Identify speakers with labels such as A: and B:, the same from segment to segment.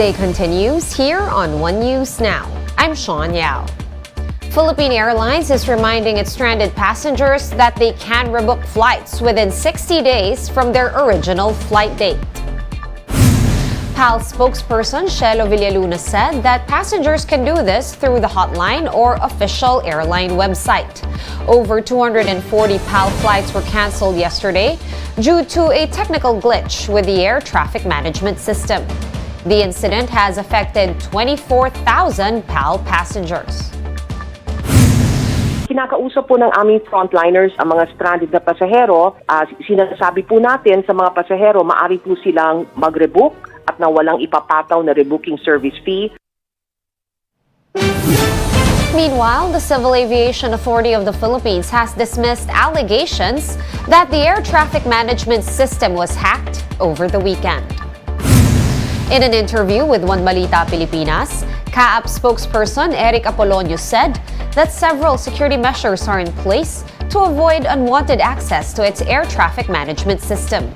A: Day continues here on One News Now. I'm Sean Yao. Philippine Airlines is reminding its stranded passengers that they can rebook flights within 60 days from their original flight date. PAL spokesperson Shelo Villaluna said that passengers can do this through the hotline or official airline website. Over 240 PAL flights were canceled yesterday due to a technical glitch with the air traffic management system. The incident has affected 24,000 PAL passengers.
B: Kinakausap po ng aming frontliners ang mga stranded na pasahero. Sinasabi po natin sa mga pasahero, maaari po silang mag-rebook at na walang ipapataw na rebooking service fee.
A: Meanwhile, the Civil Aviation Authority of the Philippines has dismissed allegations that the air traffic management system was hacked over the weekend. In an interview with One Balita Pilipinas, CAAP spokesperson Eric Apolonio said that several security measures are in place to avoid unwanted access to its air traffic management system.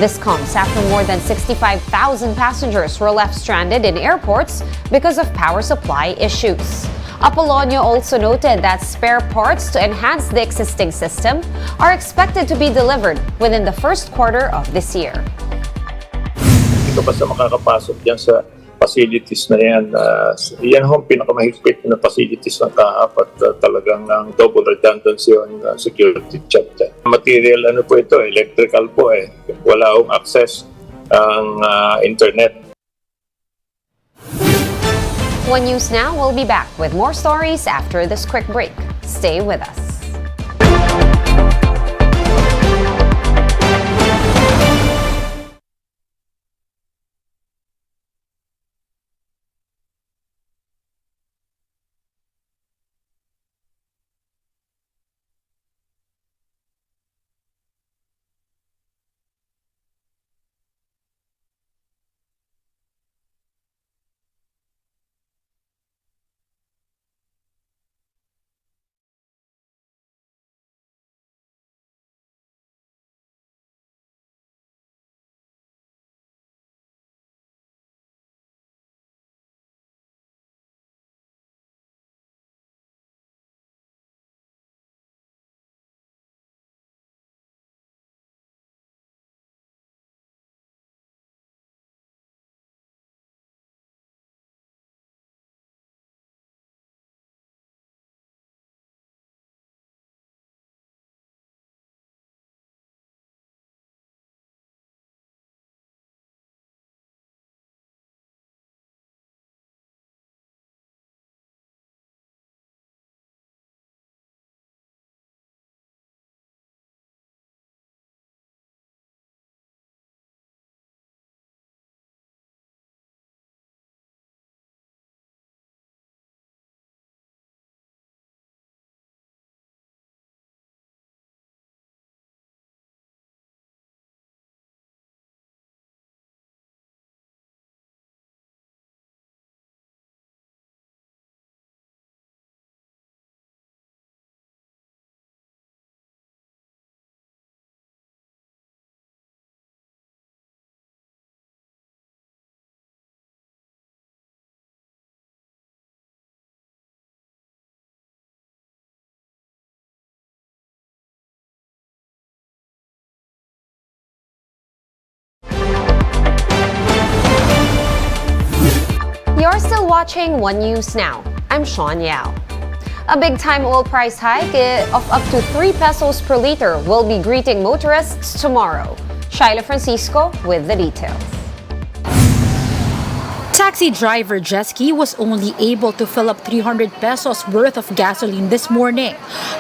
A: This comes after more than 65,000 passengers were left stranded in airports because of power supply issues. Apolonio also noted that spare parts to enhance the existing system are expected to be delivered within the first quarter of this year.
C: Hindi ka basta makakapasok yan sa facilities na yan. Yan ang pinakamahigpit na facilities ng CAAP at talagang ng double redundancy on security check. Material ano po ito, electrical po eh. Wala akong access ang internet.
A: One News Now will be back with more stories after this quick break. Stay with us. You're still watching One News Now. I'm Sean Yao. A big-time oil price hike of up to 3 pesos per liter will be greeting motorists tomorrow. Shyla Francisco with the details.
D: Taxi driver Jesky was only able to fill up 300 pesos worth of gasoline this morning.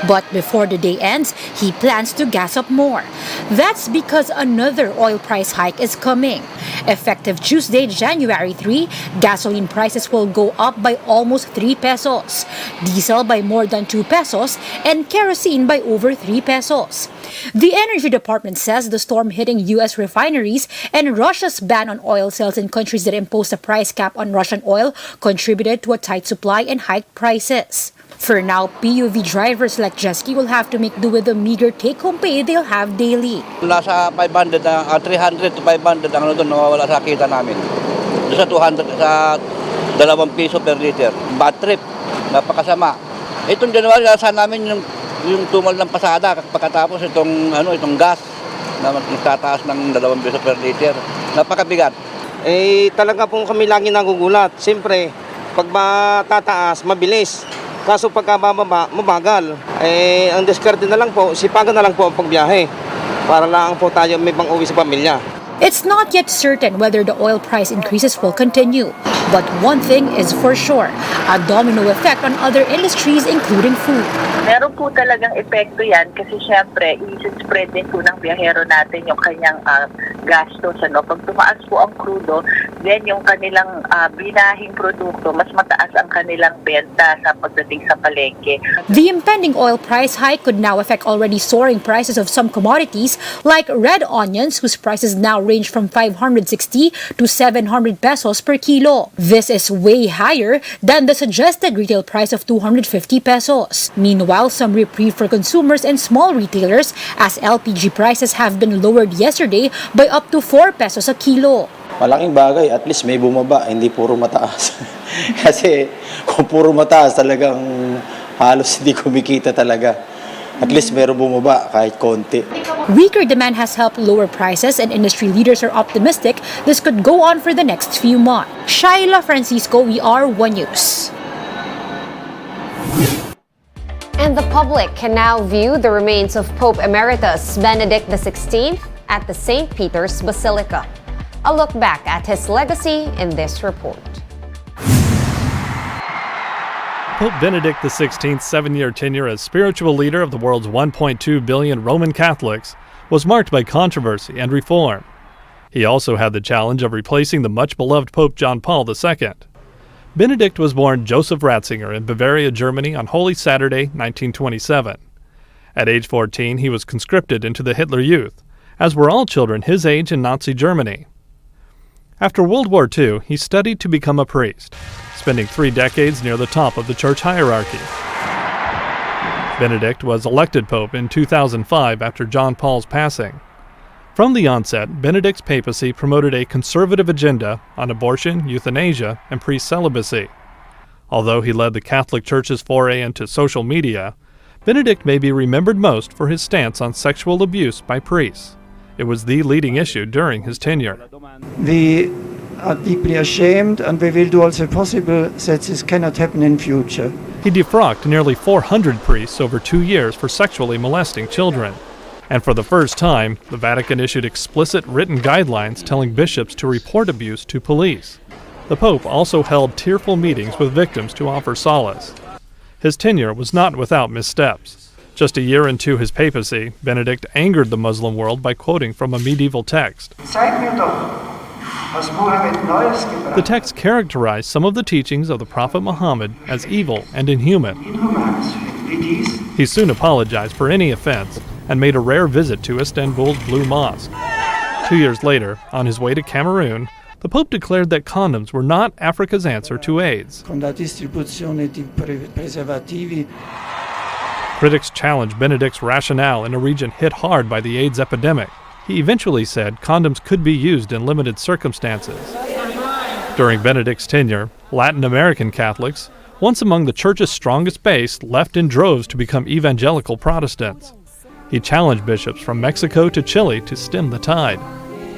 D: But before the day ends, he plans to gas up more. That's because another oil price hike is coming. Effective Tuesday, January 3, gasoline prices will go up by almost 3 pesos, diesel by more than 2 pesos, and kerosene by over 3 pesos. The Energy Department says the storm hitting U.S. refineries and Russia's ban on oil sales in countries that imposed a price cap on Russian oil contributed to a tight supply and hiked prices. For now, PUV drivers like Jesky will have to make do with the meager take-home pay they'll have daily.
E: Nasa 500 na 300 to 500 ang nawawala sa kita namin. sa 200 sa 2 piso per liter. Bad trip, napakasama. Itong January nasa namin yung tumal ng pasada pagkatapos itong gas na magtataas ng 2 piso per liter. Napakabigat.
F: Talaga po kami lagi nagugulat. Siyempre, pag matataas, mabilis. Kaso pagka bababa, mabagal. Ang diskarte na lang po, sipagan na lang po ang pagbiyahe. Para lang po tayo may pang-uwi sa pamilya.
D: It's not yet certain whether the oil price increases will continue. But one thing is for sure, a domino effect on other industries including food.
G: Meron po talagang epekto yan kasi syempre, i-spread din po ng biyahero natin yung kanyang gastos. Pag tumaas po ang crudo, then yung kanilang binahing produkto, mas mataas ang kanilang benta sa pagdating sa palengke.
D: The impending oil price hike could now affect already soaring prices of some commodities like red onions, whose prices now range from 560 to 700 pesos per kilo. This is way higher than the suggested retail price of 250 pesos. Meanwhile, some reprieve for consumers and small retailers as LPG prices have been lowered yesterday by up to 4 pesos a kilo.
H: Malaking bagay, at least may bumaba, hindi puro mataas. Kasi kung puro mataas, talagang halos hindi kumikita talaga. At least meron bumaba kahit konti.
D: Weaker demand has helped lower prices, and industry leaders are optimistic this could go on for the next few months. Shaila Francisco, ER1 News.
A: And the public can now view the remains of Pope Emeritus Benedict XVI at the St. Peter's Basilica. A look back at his legacy in this report.
I: Pope Benedict XVI's 7-year tenure as spiritual leader of the world's 1.2 billion Roman Catholics was marked by controversy and reform. He also had the challenge of replacing the much-beloved Pope John Paul II. Benedict was born Joseph Ratzinger in Bavaria, Germany on Holy Saturday, 1927. At age 14, he was conscripted into the Hitler Youth, as were all children his age in Nazi Germany. After World War II, he studied to become a priest, spending 3 decades near the top of the church hierarchy. Benedict was elected pope in 2005 after John Paul's passing. From the onset, Benedict's papacy promoted a conservative agenda on abortion, euthanasia, and priest celibacy. Although he led the Catholic Church's foray into social media, Benedict may be remembered most for his stance on sexual abuse by priests. It was the leading issue during his tenure.
J: We are deeply ashamed, and we will do all the possible that this cannot happen in future.
I: He defrocked nearly 400 priests over 2 years for sexually molesting children. And for the first time, the Vatican issued explicit written guidelines telling bishops to report abuse to police. The Pope also held tearful meetings with victims to offer solace. His tenure was not without missteps. Just a year into his papacy, Benedict angered the Muslim world by quoting from a medieval text. The text characterized some of the teachings of the Prophet Muhammad as evil and inhuman. He soon apologized for any offense and made a rare visit to Istanbul's Blue Mosque. 2 years later, on his way to Cameroon, the Pope declared that condoms were not Africa's answer to AIDS. Critics challenged Benedict's rationale in a region hit hard by the AIDS epidemic. He eventually said condoms could be used in limited circumstances. During Benedict's tenure, Latin American Catholics, once among the Church's strongest base, left in droves to become evangelical Protestants. He challenged bishops from Mexico to Chile to stem the tide.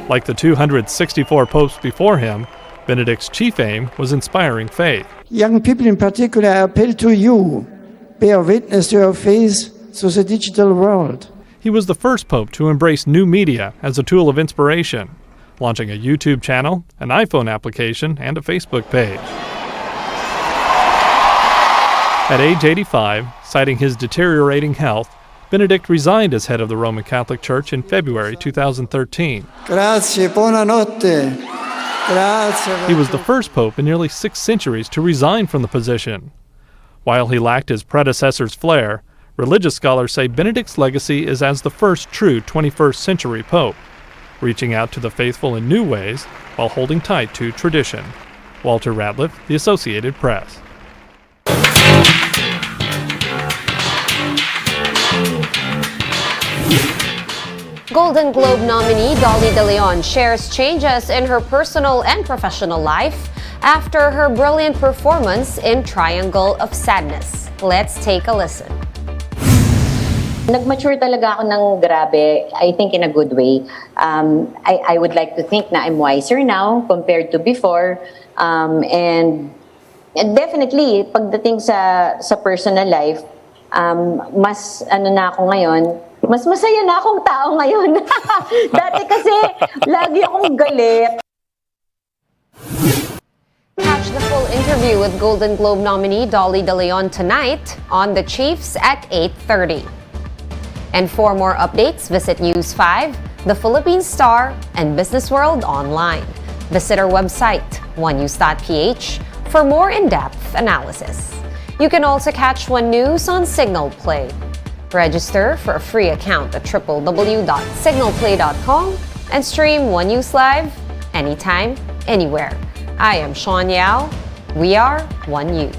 I: Like the 264 popes before him, Benedict's chief aim was inspiring faith.
J: Young people in particular, I appeal to you. Bear witness to your faith through the digital world.
I: He was the first pope to embrace new media as a tool of inspiration, launching a YouTube channel, an iPhone application, and a Facebook page. At age 85, citing his deteriorating health, Benedict resigned as head of the Roman Catholic Church in February 2013.
J: Grazie, buonanotte. Grazie.
I: He was the first pope in nearly 6 centuries to resign from the position. While he lacked his predecessor's flair, religious scholars say Benedict's legacy is as the first true 21st century pope, reaching out to the faithful in new ways while holding tight to tradition. Walter Ratliff, The Associated Press.
A: Golden Globe nominee Dolly De Leon shares changes in her personal and professional life after her brilliant performance in Triangle of Sadness. Let's take a listen.
K: Nag-mature talaga ako ng grabe, I think in a good way. I would like to think na I'm wiser now compared to before. And definitely, pagdating sa personal life, mas na ako ngayon, mas masaya na akong tao ngayon. Dati kasi, lagi akong galit.
A: Catch the full interview with Golden Globe nominee Dolly De Leon tonight on The Chiefs at 8:30. And for more updates, visit News 5, The Philippine Star, and Business World online. Visit our website, onenews.ph, for more in-depth analysis. You can also catch One News on Signal Play. Register for a free account at www.signalplay.com and stream One News Live anytime, anywhere. I am Sean Yao. We are One News.